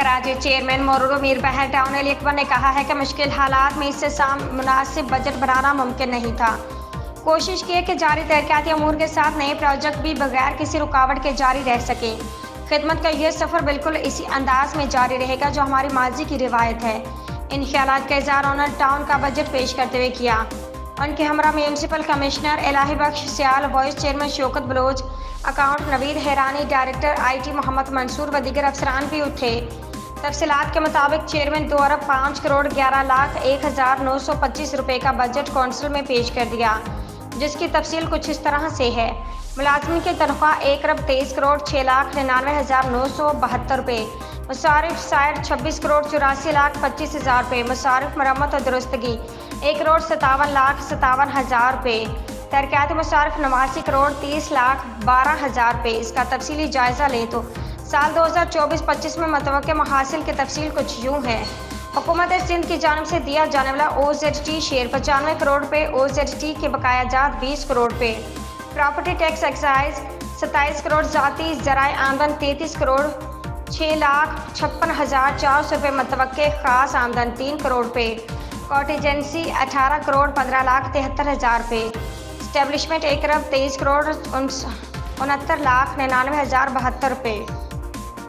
Karachi chairman मोरूरो Mir बहर town Ali Akbar ने कहा है कि मुश्किल हालात में इससे मुनासिब बजट बनाना मुमकिन नहीं था। कोशिश की कि जारी तरक्याती अमूर के साथ नए प्रोजेक्ट भी बगैर किसी रुकावट के जारी रह सकें। खिदमत का यह सफ़र बिल्कुल इसी अंदाज में जारी रहेगा जो हमारी माजी की रिवायत है। इन ख्यालात का इज़हार उन्होंने टाउन का बजट पेश करते हुए किया। उनके हमरा municipal commissioner Ilahi Bakhsh Sial, vice chairman Shaukat Baloch, account Naveed Hairani, director IT Mohammad Mansoor व दीगर अफसरान भी उठे। तफसीलात के मुताबिक चेयरमैन 2 अरब 5 करोड़ 11 लाख 1,925 रुपये का बजट कौंसिल में पेश कर दिया, जिसकी तफसील कुछ इस तरह से है। मुलाजमिन की तनख्वाह 1 अरब 23 करोड़ 6,99,972 रुपये, मसारिफ साइड 26 करोड़ 84 लाख 25,000 रुपये, मसारिफ मरम्मत और दुरुस्तगी 1 करोड़ 57 लाख 57,000 रुपये, तरक्याती मसारिफ 89 करोड़ 30 लाख 12,000 रुपये। इसका तफसीली जायज़ा लें तो साल 2024-25 में मतवक्के महासिल की तफसील कुछ यूँ है। हुकूमत सिंध की जानिब से दिया जाने वाला OZT शेयर 95 करोड़ रुपये, OZT के बकाया जात 20 करोड़ रुपये, प्रॉपर्टी टैक्स एक्साइज 27 करोड़, ज़ाती ज़राए आमदन 33 करोड़ 6,56,400 रुपये, मतवक्के खास आमदन 3 करोड़ रुपये, कॉन्टीजेंसी 18 करोड़ 15,73,000 रुपये, स्टैब्लिशमेंट 1 अरब 23 करोड़ 69,99,072 रुपये।